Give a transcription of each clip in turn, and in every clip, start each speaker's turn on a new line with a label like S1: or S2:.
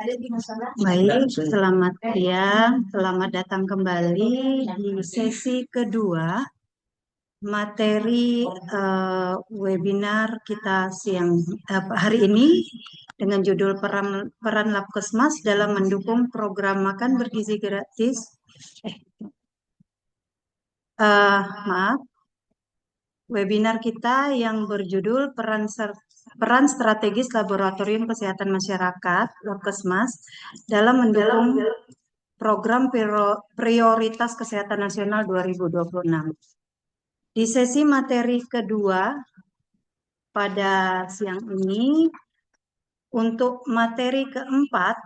S1: Baik, selamat siang, selamat datang kembali di sesi kedua materi webinar kita hari ini dengan judul peran Labkesmas dalam mendukung program makan bergizi gratis. Maaf, webinar kita yang berjudul peran strategis Laboratorium Kesehatan Masyarakat Labkesmas dalam mendukung Program Prioritas Kesehatan Nasional 2026. Di sesi materi kedua pada siang ini, untuk materi keempat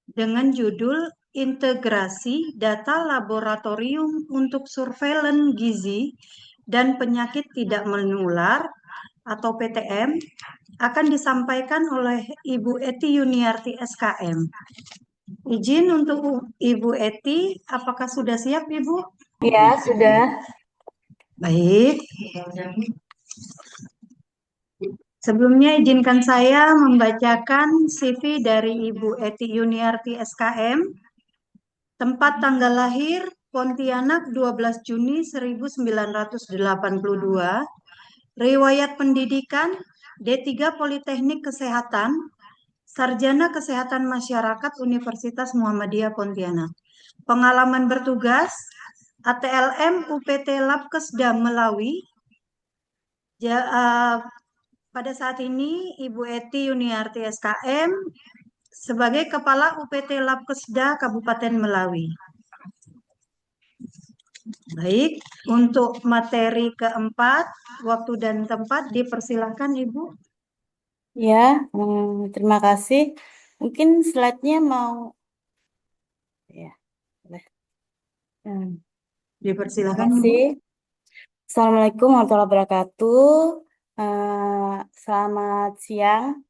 S1: dengan judul Integrasi Data Laboratorium untuk Surveillance Gizi dan Penyakit Tidak Menular atau PTM akan disampaikan oleh Ibu Eti Yuniarti SKM. Izin untuk Ibu Eti, apakah sudah siap Ibu?
S2: Ya, sudah.
S1: Baik. Sebelumnya izinkan saya membacakan CV dari Ibu Eti Yuniarti SKM. Tempat tanggal lahir Pontianak 12 Juni 1982. Riwayat pendidikan D3 Politeknik Kesehatan, Sarjana Kesehatan Masyarakat Universitas Muhammadiyah Pontianak. Pengalaman bertugas ATLM UPT Labkesda Melawi. Pada saat ini Ibu Eti Yuniarti SKM sebagai Kepala UPT Labkesda Kabupaten Melawi. Baik, untuk materi keempat, waktu dan tempat dipersilahkan Ibu.
S2: Ya, terima kasih. Mungkin slide-nya mau, ya, boleh.
S1: Dipersilahkan
S2: Terima
S1: Ibu.
S2: kasih. Assalamualaikum warahmatullahi wabarakatuh. Selamat siang.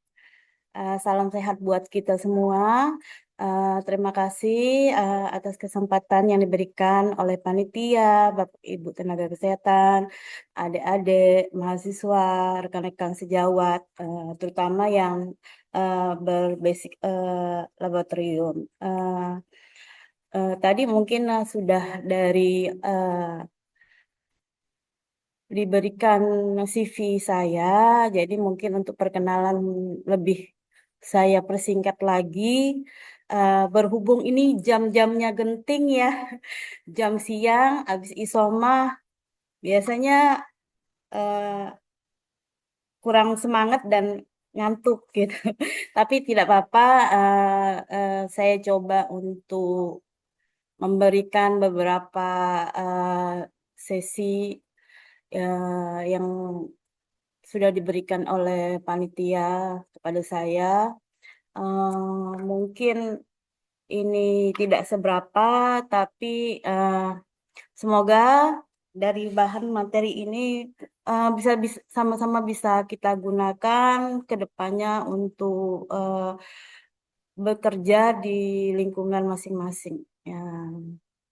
S2: Salam sehat buat kita semua. Terima kasih atas kesempatan yang diberikan oleh panitia, Bapak Ibu tenaga kesehatan, adik-adik, mahasiswa, rekan-rekan sejawat, terutama yang berbasic laboratorium. Tadi mungkin sudah diberikan CV saya, jadi mungkin untuk perkenalan lebih saya persingkat lagi. Berhubung ini jam-jamnya genting ya, jam siang habis isoma, biasanya kurang semangat dan ngantuk gitu. Tapi tidak apa-apa, saya coba untuk memberikan beberapa sesi yang sudah diberikan oleh panitia kepada saya. Mungkin ini tidak seberapa, tapi semoga dari bahan materi ini bisa sama-sama bisa kita gunakan ke depannya untuk bekerja di lingkungan masing-masing. Ya,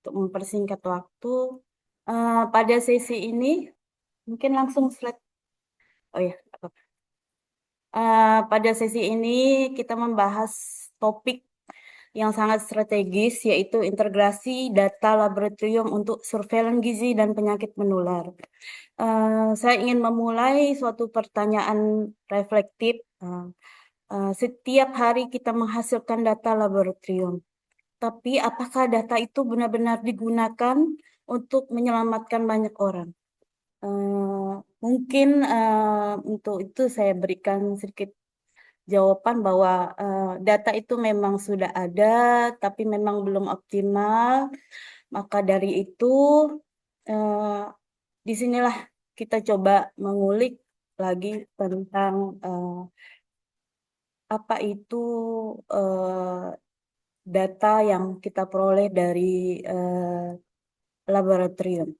S2: untuk mempersingkat waktu, pada sesi ini mungkin langsung slide. Oh ya, pada sesi ini kita membahas topik yang sangat strategis, yaitu integrasi data laboratorium untuk surveillance gizi dan penyakit menular. Saya ingin memulai suatu pertanyaan reflektif. Setiap hari kita menghasilkan data laboratorium, tapi apakah data itu benar-benar digunakan untuk menyelamatkan banyak orang? Mungkin untuk itu saya berikan sedikit jawaban bahwa data itu memang sudah ada, tapi memang belum optimal. Maka dari itu, disinilah kita coba mengulik lagi tentang apa itu data yang kita peroleh dari laboratorium.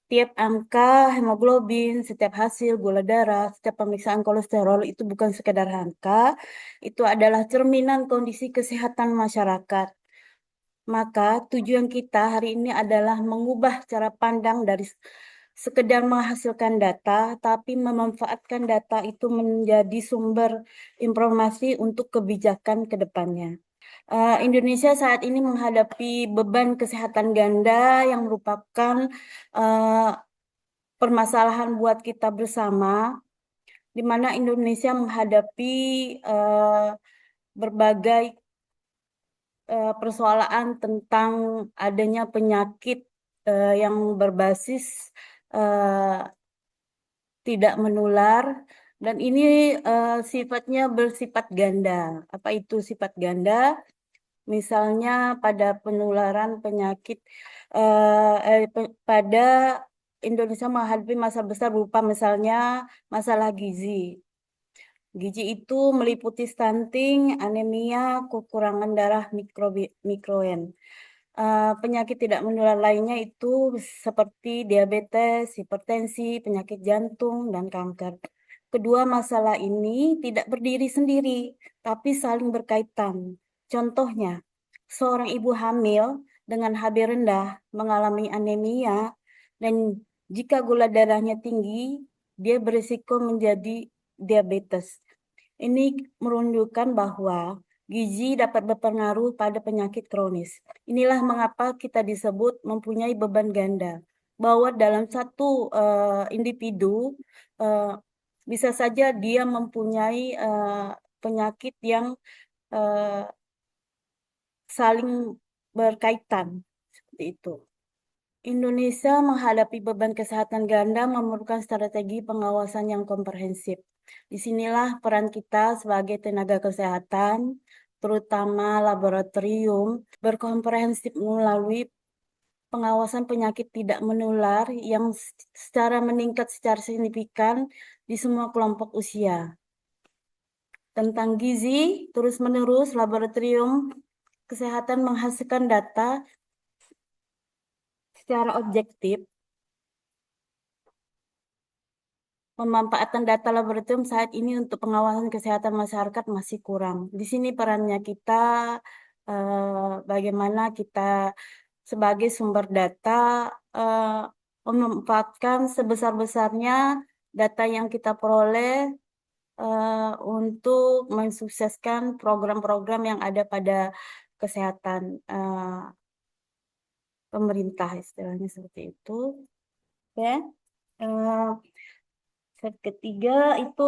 S2: Setiap angka hemoglobin, setiap hasil gula darah, setiap pemeriksaan kolesterol itu bukan sekedar angka, itu adalah cerminan kondisi kesehatan masyarakat. Maka tujuan kita hari ini adalah mengubah cara pandang dari sekedar menghasilkan data, tapi memanfaatkan data itu menjadi sumber informasi untuk kebijakan ke depannya. Indonesia saat ini menghadapi beban kesehatan ganda yang merupakan uh, permasalahan buat kita bersama, di mana Indonesia menghadapi uh, berbagai persoalan tentang adanya penyakit yang berbasis uh, tidak menular, dan ini sifatnya bersifat ganda. Apa itu sifat ganda? Misalnya pada penularan penyakit pada Indonesia menghadapi masalah besar berupa misalnya masalah gizi. Gizi itu meliputi stunting, anemia, kekurangan darah mikroen. Penyakit tidak menular lainnya itu seperti diabetes, hipertensi, penyakit jantung, dan kanker. Kedua masalah ini tidak berdiri sendiri, tapi saling berkaitan. Contohnya, seorang ibu hamil dengan HB rendah mengalami anemia, dan jika gula darahnya tinggi, dia berisiko menjadi diabetes. Ini menunjukkan bahwa gizi dapat berpengaruh pada penyakit kronis. Inilah mengapa kita disebut mempunyai beban ganda, bahwa dalam satu individu uh, bisa saja dia mempunyai penyakit yang uh, saling berkaitan, seperti itu. Indonesia menghadapi beban kesehatan ganda memerlukan strategi pengawasan yang komprehensif. Disinilah peran kita sebagai tenaga kesehatan, terutama laboratorium, berkomprehensif melalui pengawasan penyakit tidak menular yang secara meningkat secara signifikan di semua kelompok usia. Tentang gizi, terus-menerus laboratorium kesehatan menghasilkan data secara objektif. Pemanfaatan data laboratorium saat ini untuk pengawasan kesehatan masyarakat masih kurang. Di sini perannya kita, bagaimana kita sebagai sumber data eh, memanfaatkan sebesar-besarnya data yang kita peroleh untuk mensukseskan program-program yang ada pada kesehatan pemerintah, istilahnya seperti itu. Ya. Set ketiga itu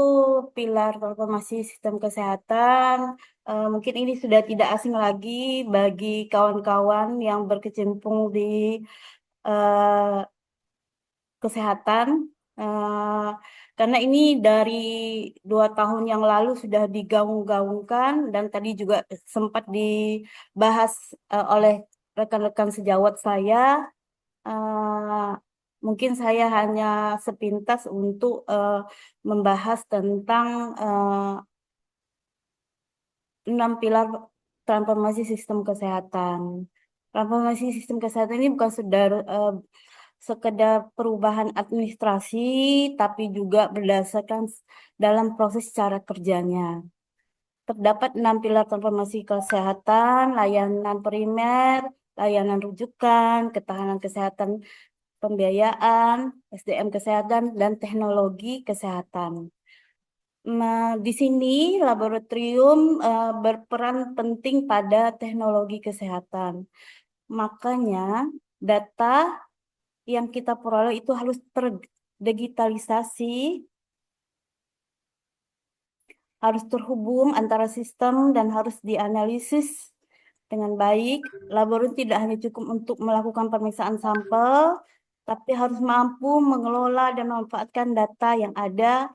S2: pilar transformasi sistem kesehatan. Mungkin ini sudah tidak asing lagi bagi kawan-kawan yang berkecimpung di eh, kesehatan, eh, karena ini dari 2 tahun yang lalu sudah digaung-gaungkan dan tadi juga sempat dibahas oleh rekan-rekan sejawat saya. Eh, Mungkin saya hanya sepintas untuk membahas tentang 6 pilar transformasi sistem kesehatan. Transformasi sistem kesehatan ini bukan sekedar perubahan administrasi, tapi juga berdasarkan dalam proses cara kerjanya. Terdapat 6 pilar transformasi kesehatan: layanan primer, layanan rujukan, ketahanan kesehatan, pembiayaan, SDM kesehatan, dan teknologi kesehatan. Nah, di sini laboratorium berperan penting pada teknologi kesehatan. Makanya data yang kita peroleh itu harus terdigitalisasi, harus terhubung antara sistem dan harus dianalisis dengan baik. Laboratorium tidak hanya cukup untuk melakukan pemeriksaan sampel, tapi harus mampu mengelola dan memanfaatkan data yang ada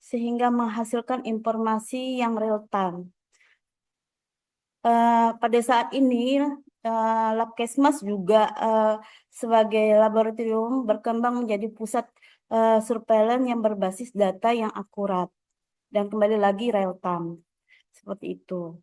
S2: sehingga menghasilkan informasi yang real time. Pada saat ini, Labkesmas juga sebagai laboratorium berkembang menjadi pusat surveillance yang berbasis data yang akurat dan kembali lagi real time. Seperti itu.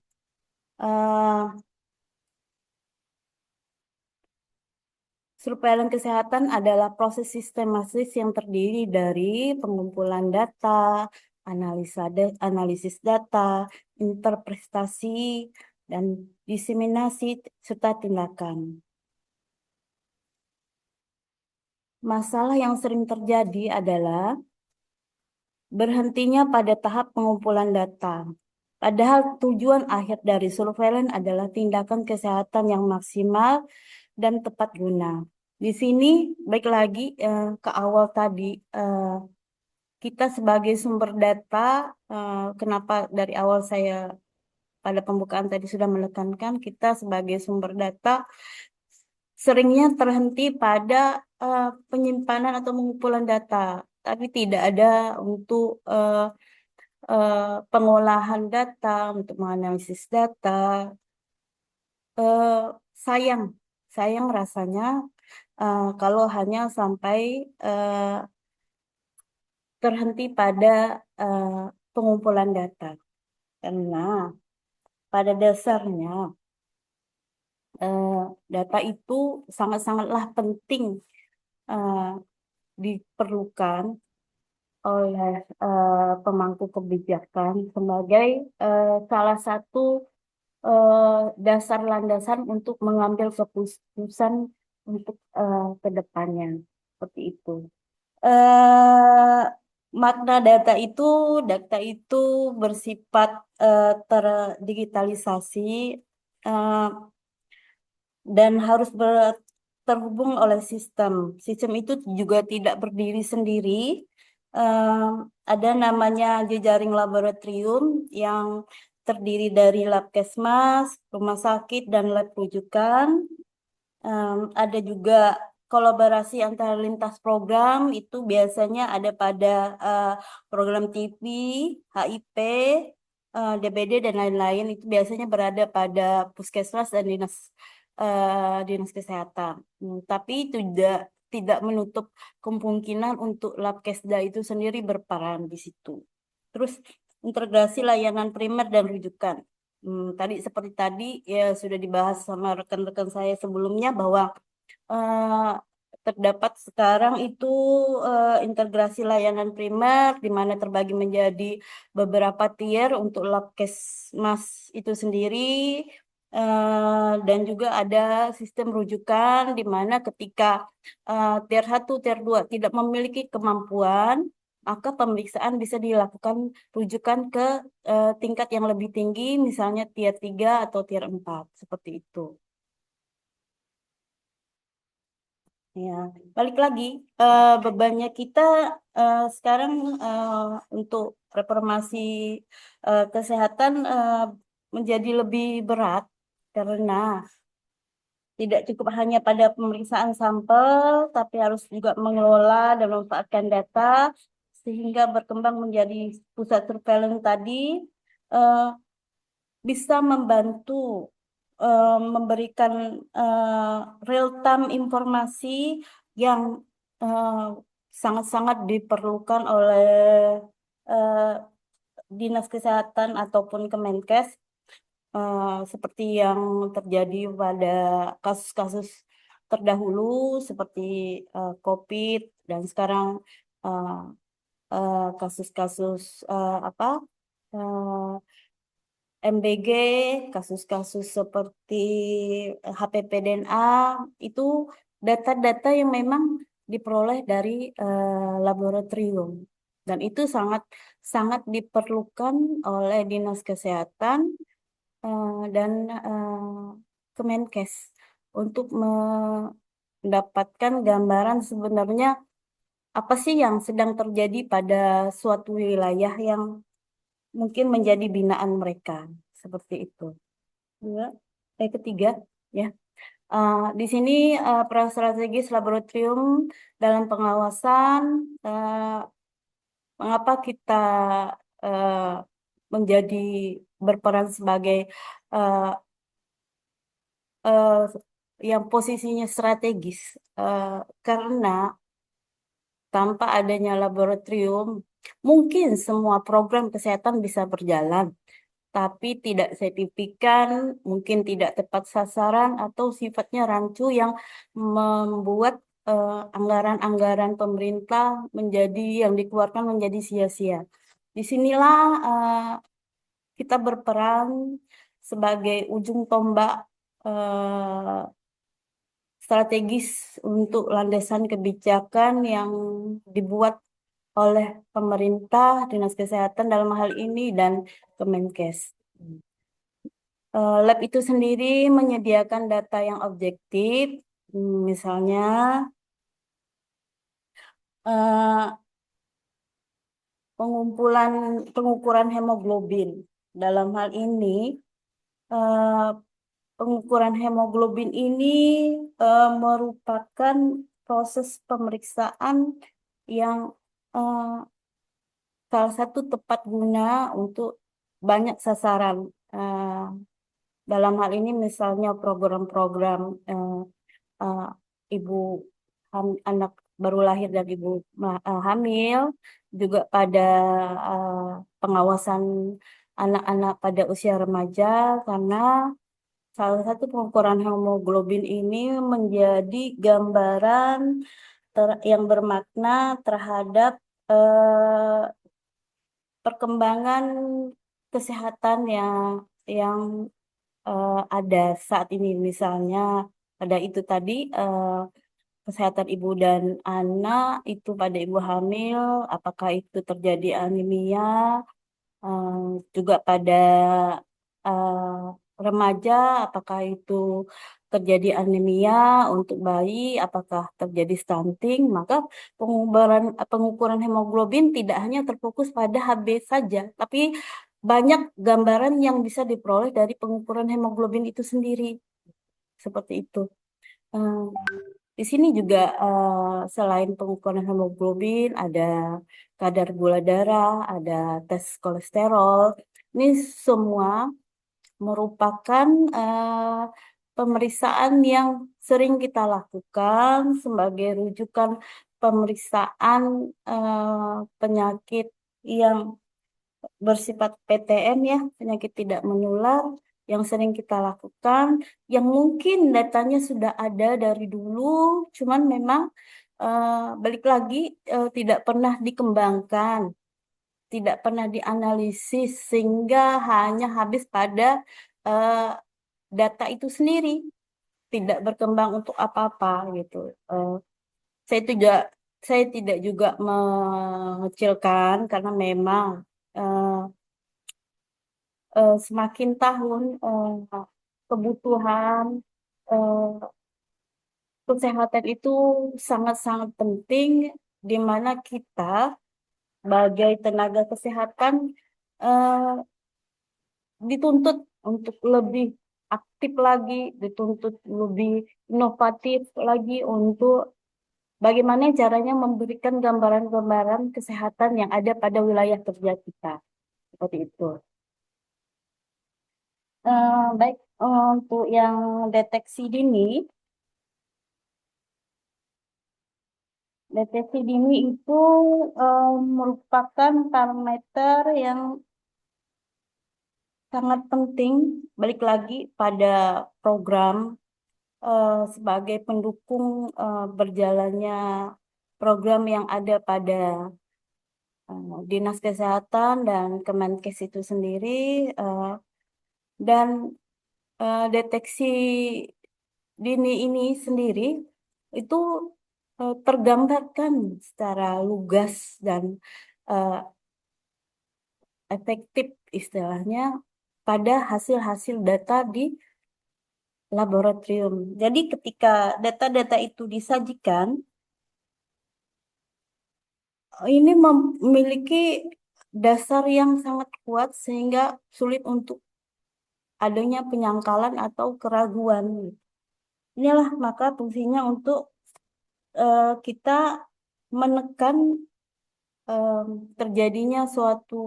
S2: Surveillance kesehatan adalah proses sistematis yang terdiri dari pengumpulan data, analisis data, interpretasi, dan diseminasi serta tindakan. masalah yang sering terjadi adalah berhentinya pada tahap pengumpulan data. Padahal tujuan akhir dari surveillance adalah tindakan kesehatan yang maksimal dan tepat guna. Di sini, baik lagi ke awal tadi, kita sebagai sumber data, kenapa dari awal saya pada pembukaan tadi sudah menekankan kita sebagai sumber data seringnya terhenti pada penyimpanan atau pengumpulan data, tapi tidak ada untuk eh, pengolahan data, untuk menganalisis data. Eh, sayang, sayang rasanya kalau hanya sampai eh, terhenti pada eh, pengumpulan data, karena pada dasarnya eh, data itu sangat-sangatlah penting eh, diperlukan oleh pemangku kebijakan sebagai salah satu dasar landasan untuk mengambil keputusan untuk ke depannya. Seperti itu. eh Makna data itu bersifat terdigitalisasi, eh, dan harus terhubung oleh sistem. Sistem itu juga tidak berdiri sendiri. Eh, ada namanya jejaring laboratorium yang terdiri dari Labkesmas, rumah sakit, dan lab rujukan. Ada juga kolaborasi antar lintas program, itu biasanya ada pada eh, program TV, HIP, DBD, dan lain-lain. Itu biasanya berada pada puskesmas dan dinas kesehatan. Tapi itu tidak menutup kemungkinan untuk Labkesda itu sendiri berperan di situ. Terus integrasi layanan primer dan rujukan. Tadi seperti tadi ya sudah dibahas sama rekan-rekan saya sebelumnya bahwa eh, terdapat sekarang itu integrasi layanan primer di mana terbagi menjadi beberapa tier untuk Labkesmas itu sendiri, dan juga ada sistem rujukan di mana ketika tier 1, tier 2 tidak memiliki kemampuan, maka pemeriksaan bisa dilakukan rujukan ke tingkat yang lebih tinggi, misalnya tier 3 atau tier 4 seperti itu. Ya, balik lagi, bebannya kita sekarang untuk reformasi kesehatan menjadi lebih berat karena tidak cukup hanya pada pemeriksaan sampel, tapi harus juga mengelola dan memanfaatkan data sehingga berkembang menjadi pusat surveillance tadi. eh, Bisa membantu memberikan real time informasi yang eh, sangat-sangat diperlukan oleh eh, Dinas Kesehatan ataupun Kemenkes, seperti yang terjadi pada kasus-kasus terdahulu seperti COVID, dan sekarang eh, kasus-kasus apa? MBG, kasus-kasus seperti HPP DNA, itu data-data yang memang diperoleh dari laboratorium. Dan itu sangat sangat diperlukan oleh Dinas Kesehatan dan Kemenkes untuk mendapatkan gambaran sebenarnya apa sih yang sedang terjadi pada suatu wilayah yang mungkin menjadi binaan mereka, seperti itu. Dua, ketiga, ya. Di sini peran strategis laboratorium dalam pengawasan. Mengapa kita eh, menjadi berperan sebagai eh, eh, yang posisinya strategis? Eh, karena tanpa adanya laboratorium, mungkin semua program kesehatan bisa berjalan, tapi tidak signifikan, mungkin tidak tepat sasaran, atau sifatnya rancu yang membuat anggaran-anggaran pemerintah yang dikeluarkan menjadi sia-sia. Disinilah kita berperan sebagai ujung tombak eh, strategis untuk landasan kebijakan yang dibuat oleh pemerintah, Dinas Kesehatan dalam hal ini, dan Kemenkes. Lab itu sendiri menyediakan data yang objektif, misalnya eh, pengukuran hemoglobin. Dalam hal ini, eh, pengukuran hemoglobin ini merupakan proses pemeriksaan yang eh, salah satu tepat guna untuk banyak sasaran. Eh, dalam hal ini misalnya program-program eh, ibu anak baru lahir dan ibu hamil, juga pada eh, pengawasan anak-anak pada usia remaja, karena salah satu pengukuran hemoglobin ini menjadi gambaran yang bermakna terhadap eh, perkembangan kesehatan yang ada saat ini. Misalnya pada itu tadi kesehatan ibu dan anak itu pada ibu hamil, apakah itu terjadi anemia, eh, juga pada remaja, apakah itu terjadi anemia untuk bayi, apakah terjadi stunting, maka pengukuran hemoglobin tidak hanya terfokus pada HB saja, tapi banyak gambaran yang bisa diperoleh dari pengukuran hemoglobin itu sendiri. Seperti itu. Eh, di sini juga selain pengukuran hemoglobin, ada kadar gula darah, ada tes kolesterol. Ini semua merupakan pemeriksaan yang sering kita lakukan sebagai rujukan pemeriksaan penyakit yang bersifat PTM, ya, penyakit tidak menular, yang sering kita lakukan, yang mungkin datanya sudah ada dari dulu, cuman memang balik lagi tidak pernah dikembangkan, tidak pernah dianalisis, sehingga hanya habis pada eh, data itu sendiri, tidak berkembang untuk apa-apa gitu. Eh, saya juga saya tidak juga mengecilkan, karena memang eh, semakin tahun kebutuhan eh, kesehatan itu sangat-sangat penting, di mana kita sebagai tenaga kesehatan eh, dituntut untuk lebih aktif lagi, dituntut lebih inovatif lagi untuk bagaimana caranya memberikan gambaran-gambaran kesehatan yang ada pada wilayah kerja kita. Seperti itu. Baik, untuk yang deteksi dini itu merupakan parameter yang sangat penting, balik lagi pada program sebagai pendukung berjalannya program yang ada pada Dinas Kesehatan dan Kemenkes itu sendiri, eh, dan deteksi dini ini sendiri itu tergambarkan secara lugas dan eh, efektif istilahnya pada hasil-hasil data di laboratorium. Jadi ketika data-data itu disajikan, ini memiliki dasar yang sangat kuat sehingga sulit untuk adanya penyangkalan atau keraguan. Inilah maka fungsinya untuk kita menekan em, terjadinya suatu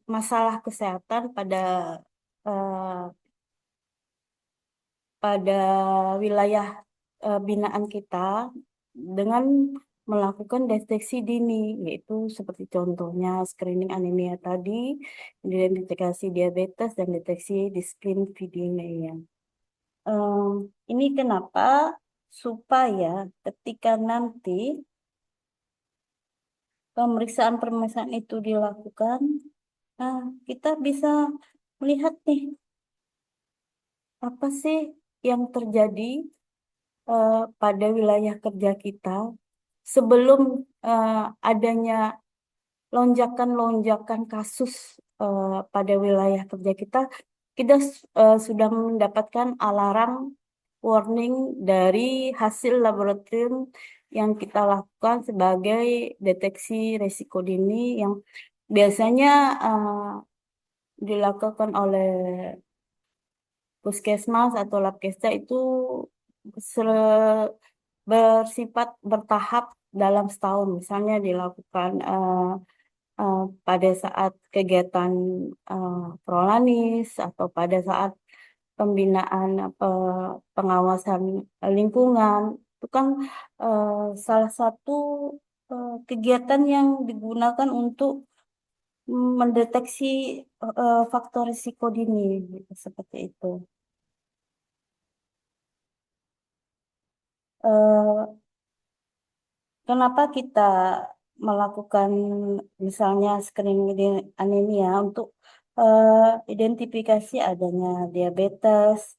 S2: masalah kesehatan eh, pada wilayah binaan kita dengan melakukan deteksi dini, yaitu seperti contohnya screening anemia tadi, identifikasi diabetes, dan deteksi dislipidemia. Em, ini kenapa? Supaya ketika nanti pemeriksaan-pemeriksaan itu dilakukan, nah, kita bisa melihat nih, apa sih yang terjadi pada wilayah kerja kita sebelum adanya lonjakan-lonjakan kasus pada wilayah kerja kita, kita sudah mendapatkan alarm warning dari hasil laboratorium yang kita lakukan sebagai deteksi risiko dini yang biasanya dilakukan oleh puskesmas atau labkesda itu bersifat bertahap dalam setahun. Misalnya dilakukan eh, pada saat kegiatan prolanis atau pada saat pembinaan pengawasan lingkungan. Itu kan eh, salah satu kegiatan yang digunakan untuk mendeteksi faktor risiko dini, gitu, seperti itu. Eh, Kenapa kita melakukan misalnya screening anemia untuk identifikasi adanya diabetes?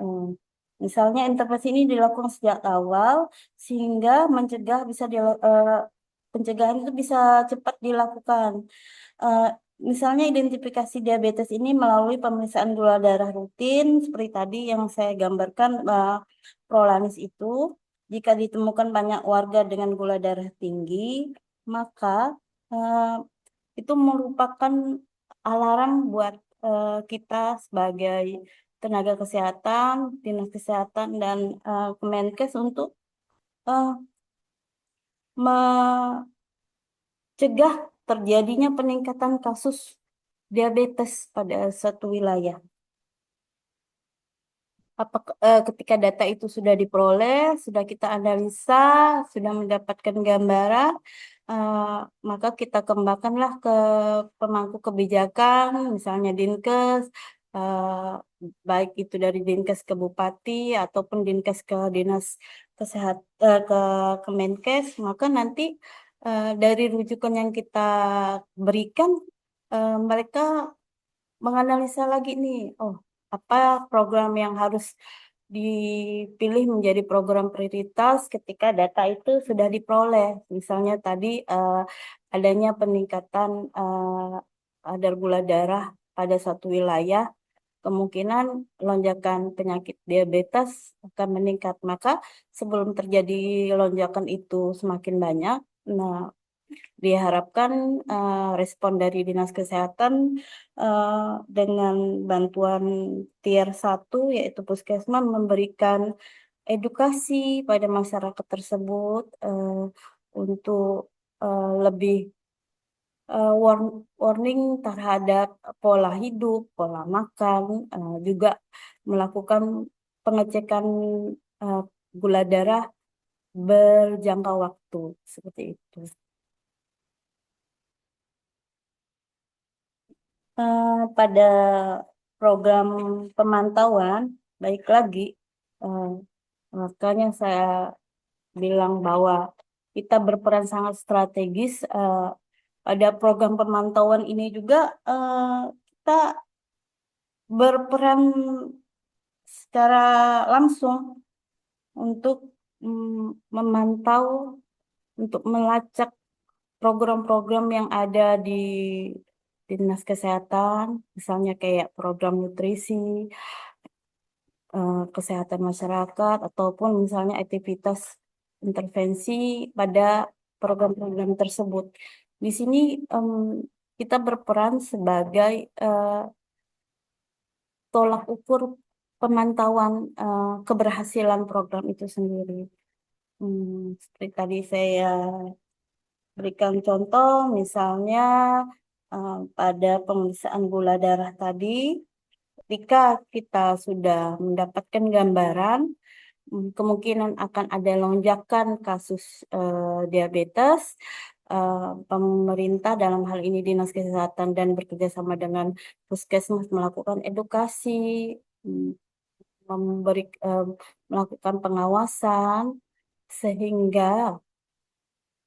S2: Hmm. Misalnya intervensi ini dilakukan sejak awal sehingga mencegah pencegahan itu bisa cepat dilakukan. Eh, Misalnya identifikasi diabetes ini melalui pemeriksaan gula darah rutin seperti tadi yang saya gambarkan prolanis itu. Jika ditemukan banyak warga dengan gula darah tinggi, maka eh, itu merupakan alarm buat kita sebagai tenaga kesehatan, dinas kesehatan dan Kemenkes untuk eh, mencegah terjadinya peningkatan kasus diabetes pada suatu wilayah. Ketika data itu sudah diperoleh, sudah kita analisa, sudah mendapatkan gambaran, eh, maka kita kembangkanlah ke pemangku kebijakan, misalnya Dinkes, baik itu dari Dinkes ke Bupati ataupun Dinkes ke Dinas Kesehatan ke Kemenkes, maka nanti dari rujukan yang kita berikan, mereka menganalisa lagi nih, oh apa program yang harus dipilih menjadi program prioritas ketika data itu sudah diperoleh. Misalnya tadi adanya peningkatan kadar gula darah pada suatu wilayah, kemungkinan lonjakan penyakit diabetes akan meningkat. Maka sebelum terjadi lonjakan itu semakin banyak, nah diharapkan respon dari Dinas Kesehatan dengan bantuan tier 1 yaitu Puskesmas memberikan edukasi pada masyarakat tersebut untuk lebih warning terhadap pola hidup, pola makan, juga melakukan pengecekan eh, gula darah berjangka waktu seperti itu. Pada program pemantauan, baik lagi, eh, makanya saya bilang bahwa kita berperan sangat strategis pada program pemantauan ini juga kita berperan secara langsung untuk memantau, untuk melacak program-program yang ada di Dinas Kesehatan, misalnya kayak program nutrisi, kesehatan masyarakat, ataupun misalnya aktivitas intervensi pada program-program tersebut. Di sini kita berperan sebagai tolak ukur pemantauan keberhasilan program itu sendiri. Seperti tadi saya berikan contoh, misalnya pada pemeriksaan gula darah tadi, ketika kita sudah mendapatkan gambaran, kemungkinan akan ada lonjakan kasus diabetes, pemerintah dalam hal ini Dinas Kesehatan dan bekerjasama dengan Puskesmas melakukan edukasi, mm, memberi, melakukan pengawasan, sehingga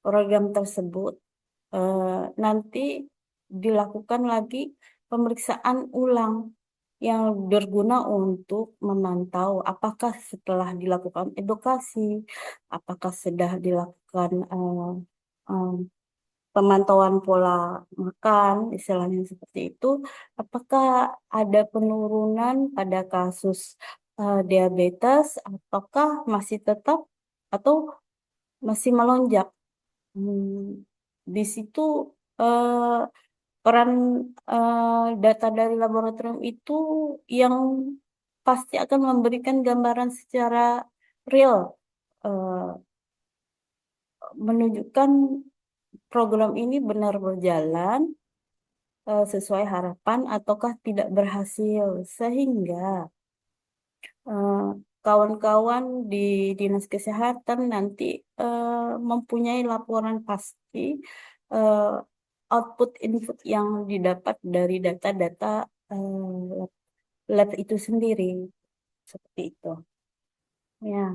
S2: program tersebut nanti dilakukan lagi pemeriksaan ulang yang berguna untuk memantau apakah setelah dilakukan edukasi, apakah sudah dilakukan eh, pemantauan pola makan, istilahnya seperti itu, apakah ada penurunan pada kasus diabetes, ataukah masih tetap atau masih melonjak. Hmm, di situ eh, peran data dari laboratorium itu yang pasti akan memberikan gambaran secara real, eh, menunjukkan program ini benar berjalan sesuai harapan ataukah tidak berhasil, sehingga eh, kawan-kawan di Dinas Kesehatan nanti mempunyai laporan pasti eh, output input yang didapat dari data-data lab, lab itu sendiri, seperti itu. Ya,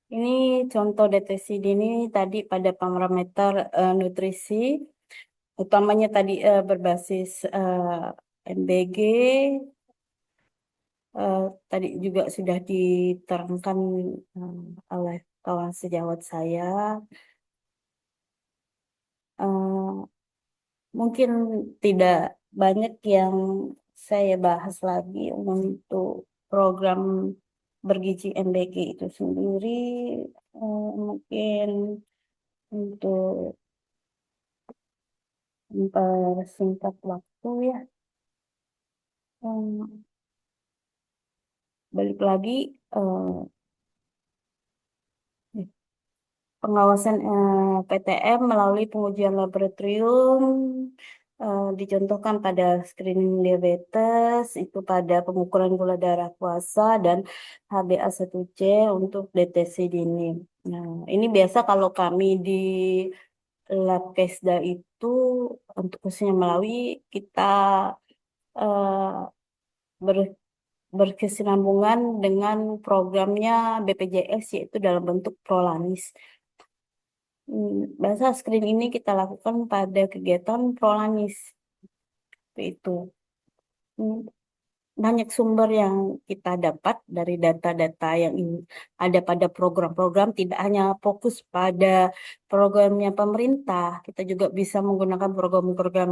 S2: ini contoh deteksi dini tadi pada parameter nutrisi, utamanya tadi berbasis MBG. Tadi juga sudah diterangkan eh, oleh kawan sejawat saya. Eh, Mungkin tidak banyak yang saya bahas lagi untuk program bergizi MBG itu sendiri. Mungkin untuk mempersingkat waktu ya. Eh, Balik lagi, eh, pengawasan PTM melalui pengujian laboratorium dicontohkan pada screening diabetes, itu pada pengukuran gula darah puasa dan HbA1c untuk deteksi dini. Nah, ini biasa kalau kami di lab Kesda itu untuk khususnya Melawi kita eh, ber- berkesinambungan dengan programnya BPJS yaitu dalam bentuk Prolanis. Bahasa screen ini kita lakukan pada kegiatan Prolanis itu. Hmm, Banyak sumber yang kita dapat dari data-data yang ada pada program-program, tidak hanya fokus pada programnya pemerintah, kita juga bisa menggunakan program-program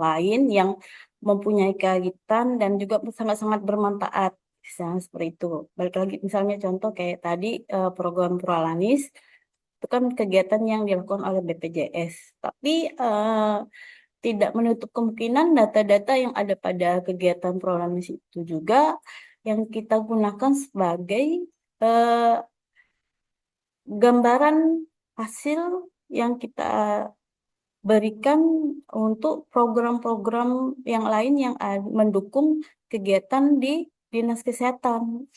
S2: lain yang mempunyai kaitan dan juga sangat-sangat bermanfaat. Misalnya seperti itu. Balik lagi misalnya contoh kayak tadi program Prolanis itu kan kegiatan yang dilakukan oleh BPJS. Tapi tidak menutup kemungkinan data-data yang ada pada kegiatan Prolanis itu juga yang kita gunakan sebagai eh, gambaran hasil yang kita berikan untuk program-program yang lain yang mendukung kegiatan di Dinas Kesehatan.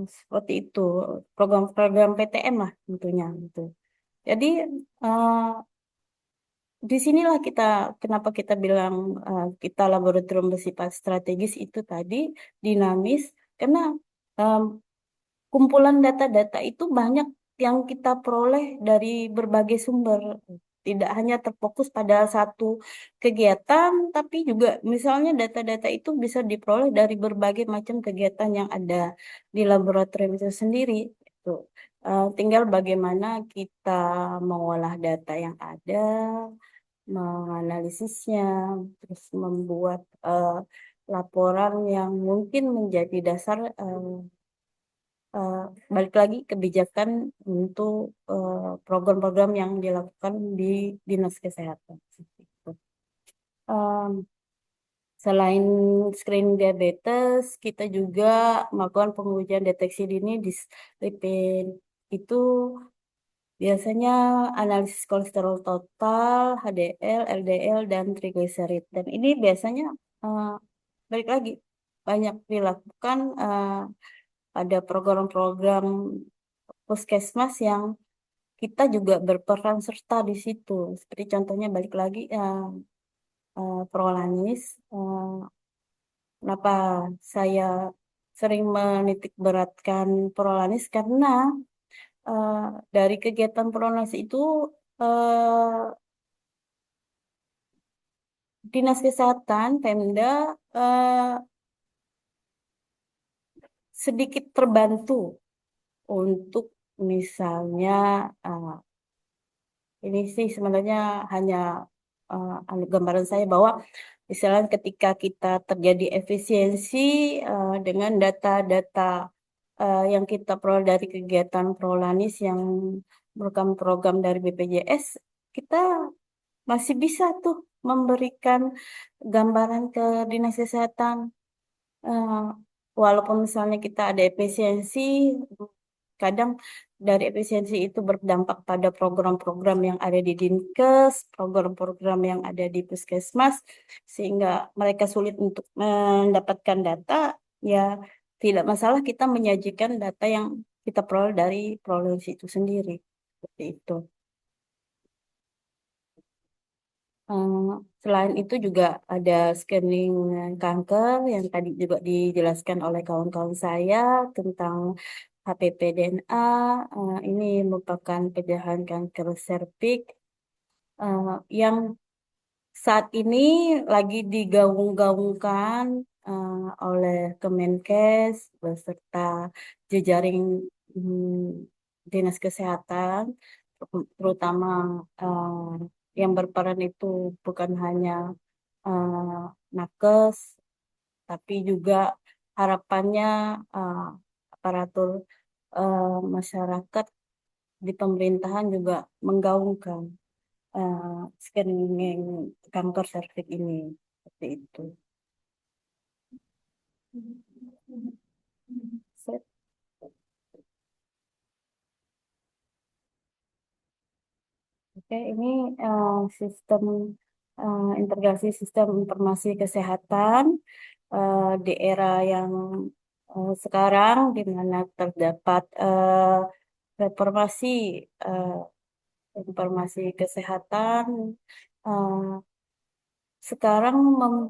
S2: Seperti itu, program-program PTM lah tentunya gitu. Jadi eh, disinilah kita kenapa kita bilang kita laboratorium bersifat strategis itu tadi dinamis karena em, kumpulan data-data itu banyak yang kita peroleh dari berbagai sumber. Tidak hanya terfokus pada satu kegiatan, tapi juga misalnya data-data itu bisa diperoleh dari berbagai macam kegiatan yang ada di laboratorium itu sendiri. Itu. Tinggal bagaimana kita mengolah data yang ada, menganalisisnya, terus membuat laporan yang mungkin menjadi dasar eh, balik lagi kebijakan untuk program-program yang dilakukan di Dinas Kesehatan. Seperti itu. Em, Selain screening diabetes, kita juga melakukan pengujian deteksi dini di lipid. Itu biasanya analisis kolesterol total, HDL, LDL, dan trigliserid. Dan ini biasanya eh, balik lagi banyak dilakukan pada program-program puskesmas yang kita juga berperan serta di situ. Seperti contohnya balik lagi Prolanis. Kenapa saya sering menitik beratkan Prolanis karena eh, dari kegiatan Prolanis itu eh, Dinas Kesehatan, Pemda sedikit terbantu untuk misalnya ini sih sebenarnya hanya gambaran saya bahwa misalnya ketika kita terjadi efisiensi dengan data-data yang kita peroleh dari kegiatan Prolanis yang merupakan program dari BPJS, kita masih bisa tuh memberikan gambaran ke Dinas Kesehatan. Eh, Walaupun misalnya kita ada efisiensi, kadang dari efisiensi itu berdampak pada program-program yang ada di Dinkes, program-program yang ada di Puskesmas, sehingga mereka sulit untuk mendapatkan data, ya tidak masalah kita menyajikan data yang kita peroleh dari provinsi itu sendiri. Seperti itu. Eh, Selain itu juga ada screening kanker yang tadi juga dijelaskan oleh kawan-kawan saya tentang HPV DNA. Ini merupakan pecahan kanker serviks yang saat ini lagi digaung-gaungkan oleh Kemenkes beserta jejaring Dinas Kesehatan, terutama yang berperan itu bukan hanya eh, nakes, tapi juga harapannya eh, aparatur masyarakat di pemerintahan juga menggaungkan screening kanker serviks ini seperti itu. Sip. Oke, ini sistem integrasi sistem informasi kesehatan di era yang sekarang di mana terdapat reformasi eh, informasi kesehatan eh, sekarang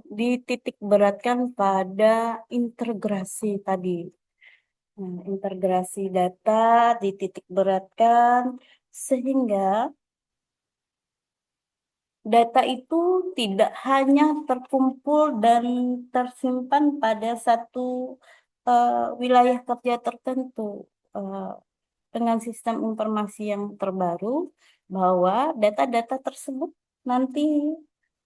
S2: dititik beratkan pada integrasi tadi. Integrasi data dititik beratkan sehingga data itu tidak hanya terkumpul dan tersimpan pada satu wilayah kerja tertentu. Eh, dengan sistem informasi yang terbaru, bahwa data-data tersebut nanti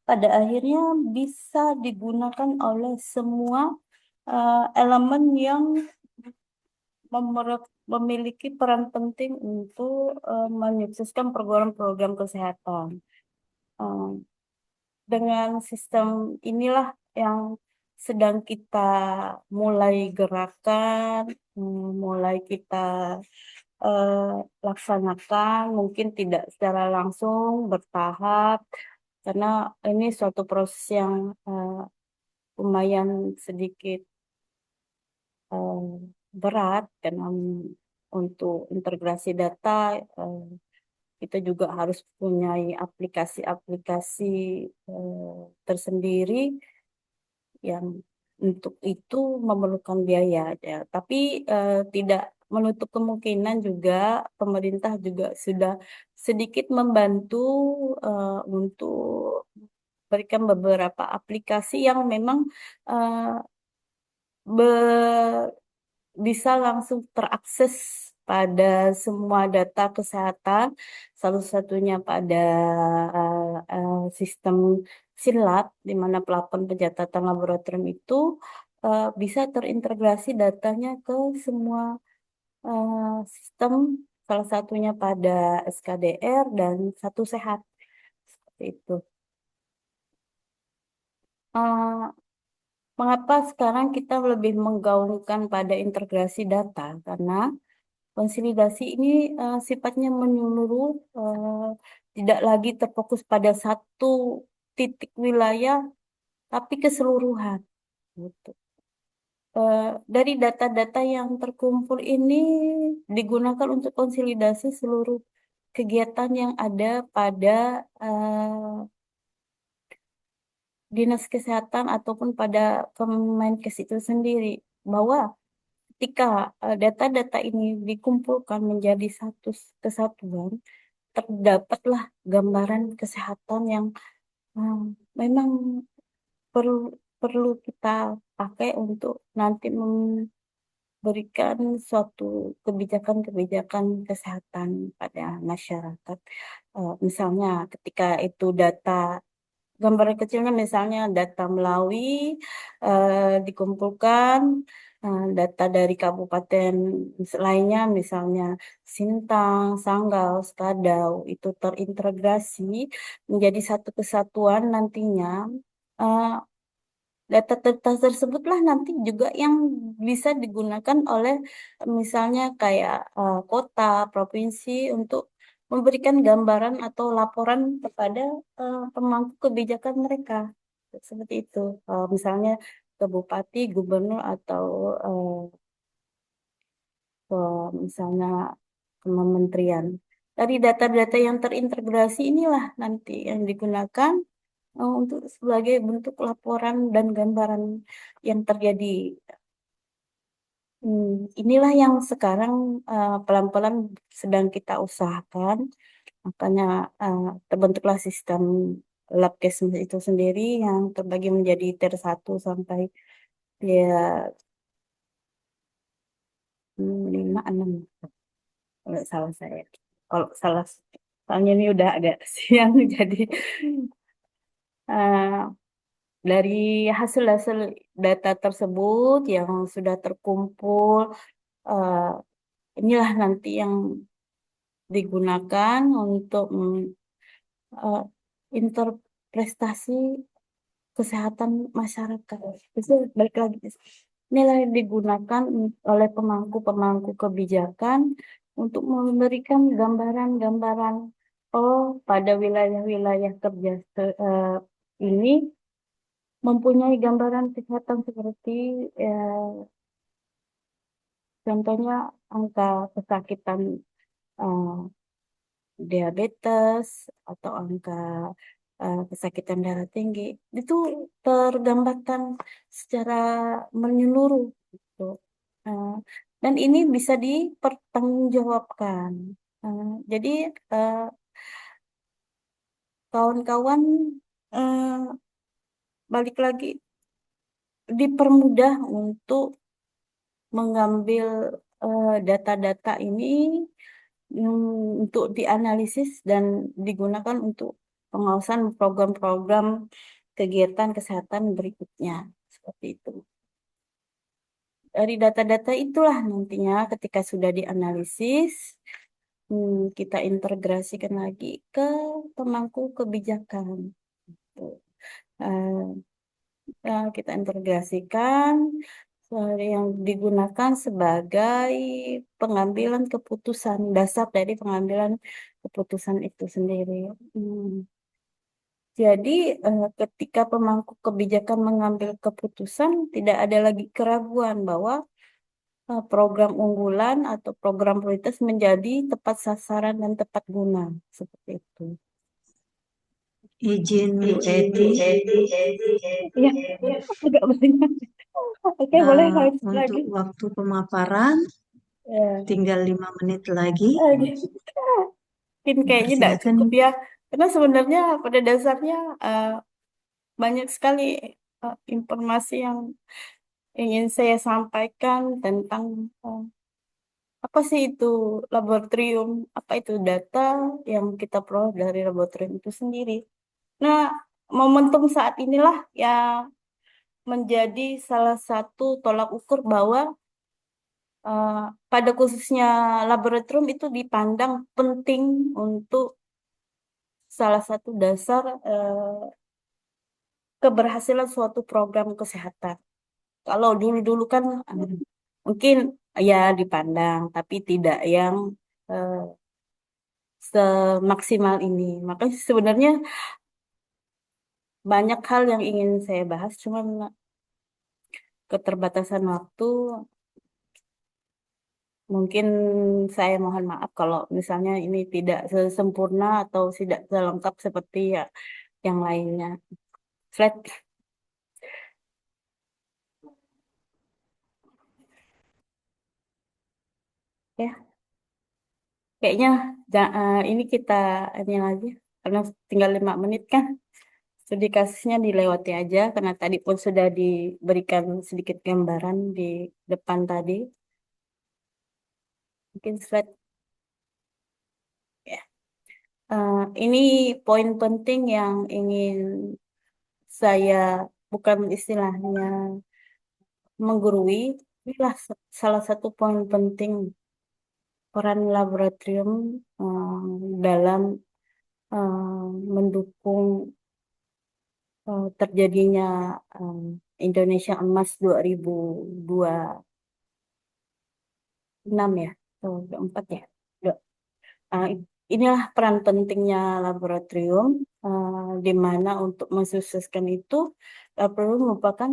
S2: pada akhirnya bisa digunakan oleh semua elemen yang memiliki peran penting untuk menyukseskan program-program kesehatan. Eh, dengan sistem inilah yang sedang kita mulai gerakan, mulai kita eh, laksanakan, mungkin tidak secara langsung, bertahap, karena ini suatu proses yang lumayan sedikit eh, berat, karena untuk integrasi data eh, kita juga harus punya aplikasi-aplikasi tersendiri yang untuk itu memerlukan biaya ya. Tapi tidak menutup kemungkinan juga pemerintah juga sudah sedikit membantu untuk berikan beberapa aplikasi yang memang eh, be- bisa langsung terakses pada semua data kesehatan, salah satunya pada sistem SINLAB, di mana plafon pencatatan laboratorium itu bisa terintegrasi datanya ke semua sistem, salah satunya pada SKDR dan Satu Sehat, seperti itu. Eh, Mengapa sekarang kita lebih menggaungkan pada integrasi data? Karena konsolidasi ini sifatnya menyeluruh, tidak lagi terfokus pada satu titik wilayah, tapi keseluruhan. Gitu. Dari data-data yang terkumpul ini digunakan untuk konsolidasi seluruh kegiatan yang ada pada Dinas Kesehatan ataupun pada Kemenkes itu sendiri. Bahwa ketika data-data ini dikumpulkan menjadi satu kesatuan, terdapatlah gambaran kesehatan yang eh, memang perlu perlu kita pakai untuk nanti berikan suatu kebijakan-kebijakan kesehatan pada masyarakat. Misalnya ketika itu data, gambaran kecilnya misalnya data Melawi dikumpulkan, data dari kabupaten lainnya misalnya Sintang, Sanggau, Skadau itu terintegrasi menjadi satu kesatuan nantinya. eh, Data-data tersebutlah nanti juga yang bisa digunakan oleh misalnya kayak kota, provinsi untuk memberikan gambaran atau laporan kepada pemangku kebijakan mereka. Seperti itu. Misalnya ke bupati, gubernur atau ke misalnya kementerian. Dari data-data yang terintegrasi inilah nanti yang digunakan untuk sebagai bentuk laporan dan gambaran yang terjadi. Inilah yang sekarang pelan-pelan sedang kita usahakan. Makanya terbentuklah sistem Labkes itu sendiri yang terbagi menjadi tier 1 sampai tier 5, 6. Kalau nggak salah saya. Kalau salah, soalnya ini udah agak siang, jadi eh, dari hasil-hasil data tersebut yang sudah terkumpul, eh, inilah nanti yang digunakan untuk eh, interpretasi kesehatan masyarakat. Itu balik lagi. Nilai digunakan oleh pemangku-pemangku kebijakan untuk memberikan gambaran-gambaran, oh pada wilayah-wilayah kerja ini mempunyai gambaran kesehatan seperti contohnya angka kesakitan eh, diabetes atau angka kesakitan darah tinggi itu tergambarkan secara menyeluruh gitu. Eh, dan ini bisa dipertanggungjawabkan. Jadi eh, kawan-kawan eh, balik lagi dipermudah untuk mengambil data-data ini untuk dianalisis dan digunakan untuk pengawasan program-program kegiatan kesehatan berikutnya. Seperti itu. Dari data-data itulah nantinya ketika sudah dianalisis, kita integrasikan lagi ke pemangku kebijakan. Eh, kita integrasikan yang digunakan sebagai pengambilan keputusan, dasar dari pengambilan keputusan itu sendiri. Jadi ketika pemangku kebijakan mengambil keputusan, tidak ada lagi keraguan bahwa program unggulan atau program prioritas menjadi tepat sasaran dan tepat guna. Seperti itu.
S1: Izin Bu Eti,
S2: Ya, agak banyak. Oke, boleh lanjut lagi.
S1: untuk waktu pemaparan
S2: Ya.
S1: tinggal 5 menit lagi.
S2: Gitu. Mungkin kayaknya tidak
S1: Persilakan.
S2: cukup ya. Karena sebenarnya pada dasarnya banyak sekali informasi yang ingin saya sampaikan tentang apa sih itu laboratorium, apa itu data yang kita peroleh dari laboratorium itu sendiri. Nah, momentum saat inilah yang menjadi salah satu tolak ukur bahwa eh, pada khususnya laboratorium itu dipandang penting untuk salah satu dasar keberhasilan suatu program kesehatan. Kalau dulu-dulu kan mungkin ya dipandang, tapi tidak yang eh, semaksimal ini. Makanya sebenarnya banyak hal yang ingin saya bahas, cuman keterbatasan waktu. Mungkin saya mohon maaf kalau misalnya ini tidak sesempurna atau tidak selengkap seperti ya yang lainnya. Flat ya, kayaknya ini kita ini lagi karena tinggal 5 menit kan. Studi kasusnya dilewati aja karena tadi pun sudah diberikan sedikit gambaran di depan tadi. Mungkin slide ya. Ini poin penting yang ingin saya, bukan istilahnya menggurui, inilah salah satu poin penting peran laboratorium dalam mendukung terjadinya Indonesia Emas 2026 ya, atau 24 ya. Uh, Inilah peran pentingnya laboratorium, di mana untuk mensukseskan itu laboratorium merupakan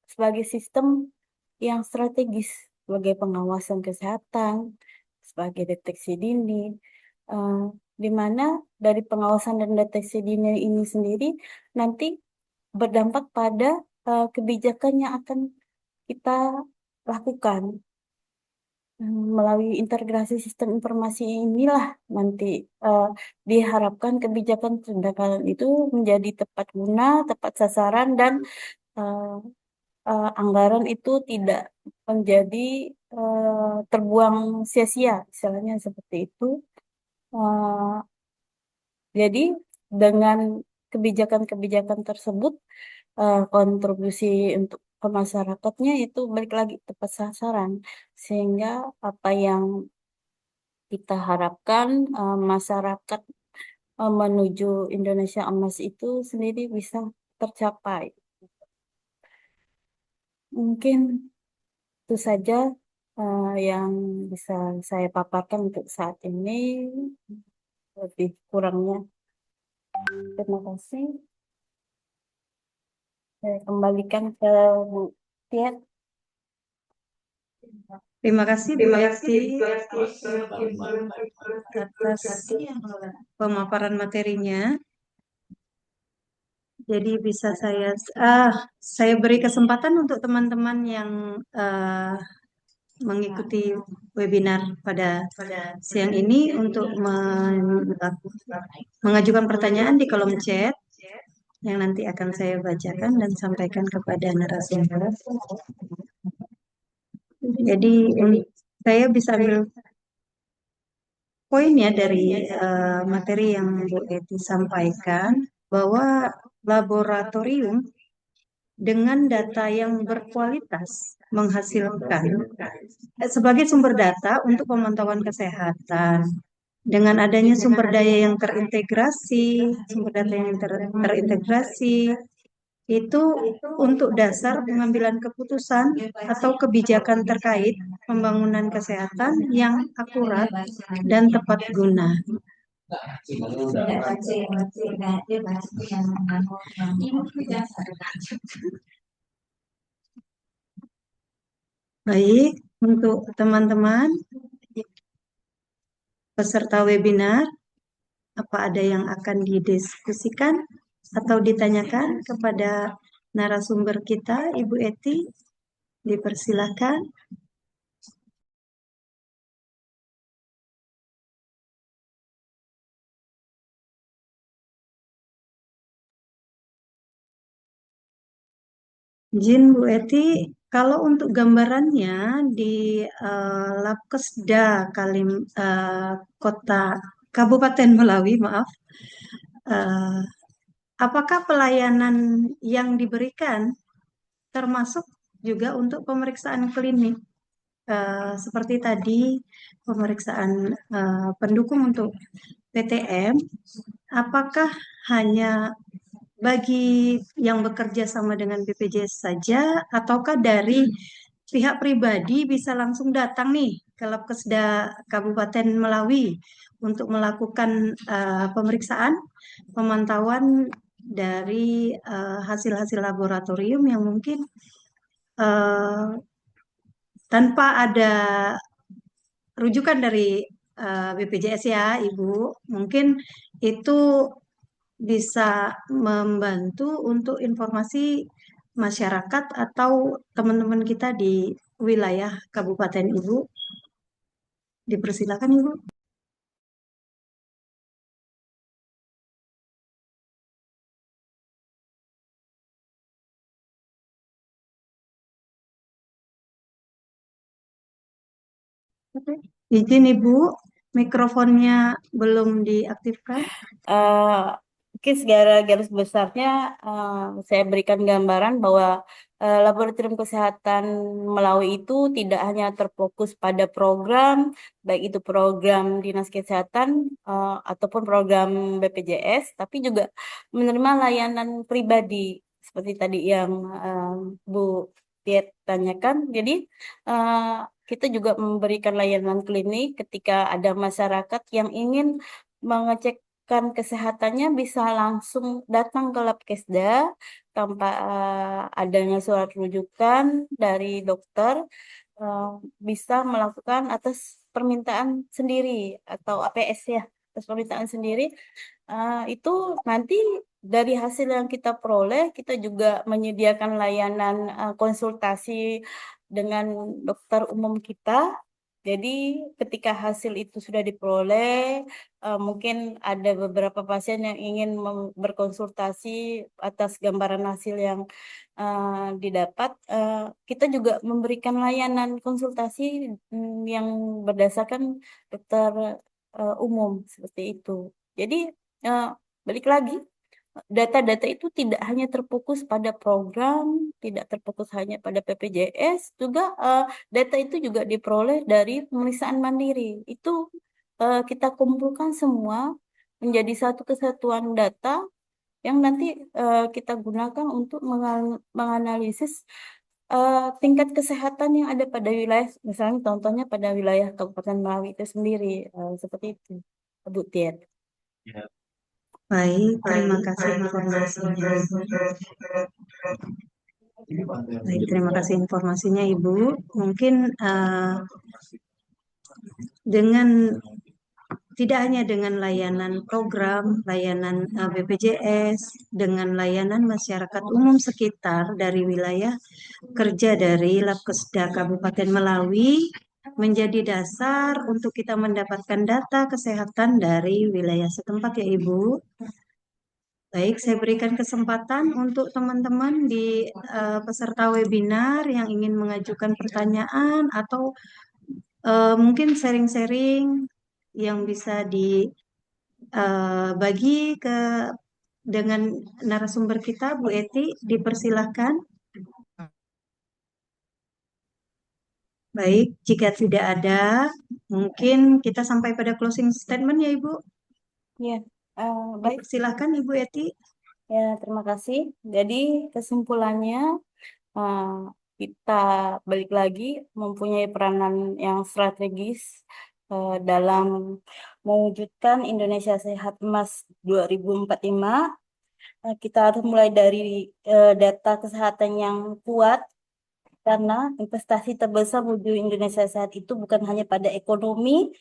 S2: sebagai sistem yang strategis sebagai pengawasan kesehatan, sebagai deteksi dini, uh, di mana dari pengawasan dan deteksi dini ini sendiri nanti berdampak pada kebijakan yang akan kita lakukan. Melalui integrasi sistem informasi inilah nanti eh, diharapkan kebijakan tindakan itu menjadi tepat guna, tepat sasaran, dan eh, anggaran itu tidak menjadi terbuang sia-sia, misalnya seperti itu. Eh, jadi dengan kebijakan-kebijakan tersebut, kontribusi untuk ke masyarakatnya itu balik lagi tepat sasaran, sehingga apa yang kita harapkan masyarakat menuju Indonesia Emas itu sendiri bisa tercapai. Mungkin itu saja yang bisa saya paparkan untuk saat ini. Lebih kurangnya, terima kasih. Saya kembalikan ke Bu Tiet.
S1: Terima kasih Bu Eti atas pemaparan materinya. Jadi bisa saya beri kesempatan untuk teman-teman yang mengikuti webinar pada siang ini untuk mengajukan pertanyaan di kolom chat yang nanti akan saya bacakan dan sampaikan kepada narasumber. Jadi saya bisa ambil poin ya dari materi yang Bu Eti sampaikan, bahwa laboratorium dengan data yang berkualitas menghasilkan sebagai sumber data untuk pemantauan kesehatan. Dengan adanya sumber daya yang terintegrasi, sumber data yang terintegrasi itu untuk dasar pengambilan keputusan atau kebijakan terkait pembangunan kesehatan yang akurat dan tepat guna. Baik, untuk teman-teman peserta webinar, apa ada yang akan didiskusikan atau ditanyakan kepada narasumber kita, Ibu Eti? Dipersilakan. Izin Bu Eti, kalau untuk gambarannya di Labkesda Kota Kabupaten Melawi, maaf, eh, apakah pelayanan yang diberikan termasuk juga untuk pemeriksaan klinik? Seperti tadi pemeriksaan pendukung untuk PTM, apakah hanya bagi yang bekerja sama dengan BPJS saja, ataukah dari pihak pribadi bisa langsung datang nih ke Labkesda Kabupaten Melawi untuk melakukan pemeriksaan, pemantauan dari hasil-hasil laboratorium yang mungkin eh, tanpa ada rujukan dari BPJS ya, Ibu. Mungkin itu bisa membantu untuk informasi masyarakat atau teman-teman kita di wilayah Kabupaten Ibu. Dipersilakan Ibu. Oke. Izin Ibu, mikrofonnya belum diaktifkan.
S2: Eh, Mungkin segala garis besarnya saya berikan gambaran bahwa laboratorium kesehatan Melawi itu tidak hanya terfokus pada program, baik itu program Dinas Kesehatan ataupun program BPJS, tapi juga menerima layanan pribadi seperti tadi yang Bu Tiet tanyakan. Jadi eh, kita juga memberikan layanan klinik ketika ada masyarakat yang ingin mengecek kan kesehatannya bisa langsung datang ke Labkesda tanpa adanya surat rujukan dari dokter, eh, bisa melakukan atas permintaan sendiri atau APS ya, atas permintaan sendiri. Itu nanti dari hasil yang kita peroleh, kita juga menyediakan layanan konsultasi dengan dokter umum kita. Jadi ketika hasil itu sudah diperoleh, mungkin ada beberapa pasien yang ingin berkonsultasi atas gambaran hasil yang didapat. Kita juga memberikan layanan konsultasi yang berdasarkan dokter umum seperti itu. Jadi eh, balik lagi, data-data itu tidak hanya terfokus pada program, tidak terfokus hanya pada BPJS, juga data itu juga diperoleh dari pemeriksaan mandiri. Itu kita kumpulkan semua menjadi satu kesatuan data yang nanti kita gunakan untuk menganalisis tingkat kesehatan yang ada pada wilayah, misalnya contohnya pada wilayah Kabupaten Melawi itu sendiri, seperti itu, Bu Tiet.
S1: Baik, terima kasih informasinya. Baik, terima kasih informasinya Ibu. Mungkin dengan tidak hanya dengan layanan program, layanan BPJS, dengan layanan masyarakat umum sekitar dari wilayah kerja dari Labkesda Kabupaten Melawi menjadi dasar untuk kita mendapatkan data kesehatan dari wilayah setempat ya Ibu. Baik, saya berikan kesempatan untuk teman-teman di peserta webinar yang ingin mengajukan pertanyaan atau mungkin sharing-sharing yang bisa dibagi ke dengan narasumber kita, Bu Eti, dipersilahkan. Baik, jika tidak ada, mungkin kita sampai pada closing statement ya Ibu.
S2: Ya, baik.
S1: Dipersilahkan Ibu Eti.
S2: Ya, terima kasih. Jadi kesimpulannya eh, kita balik lagi mempunyai peranan yang strategis dalam mewujudkan Indonesia Sehat Emas 2045. Kita harus mulai dari data kesehatan yang kuat karena investasi terbesar menuju Indonesia Sehat itu bukan hanya pada ekonomi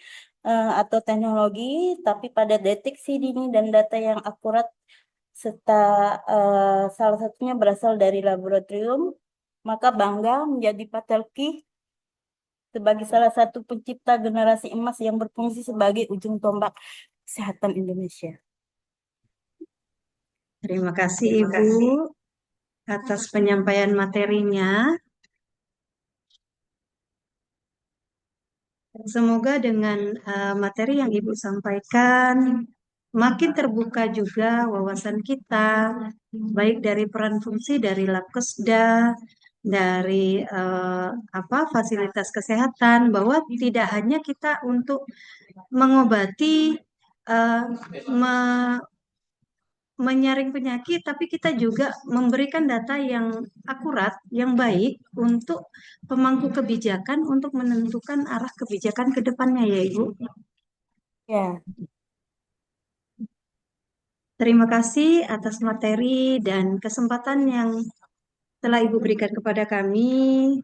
S2: atau teknologi, tapi pada deteksi dini dan data yang akurat serta salah satunya berasal dari laboratorium, maka bangga menjadi Patelki sebagai salah satu pencipta generasi emas yang berfungsi sebagai ujung tombak kesehatan Indonesia.
S1: Terima kasih Ibu atas penyampaian materinya. Semoga dengan materi yang Ibu sampaikan makin terbuka juga wawasan kita, baik dari peran fungsi dari Labkesda, dari fasilitas kesehatan, bahwa tidak hanya kita untuk mengobati, eh, me- menyaring penyakit, tapi kita juga memberikan data yang akurat, yang baik untuk pemangku kebijakan untuk menentukan arah kebijakan ke depannya ya Ibu.
S2: Ya,
S1: Terima kasih atas materi dan kesempatan yang telah Ibu berikan kepada kami.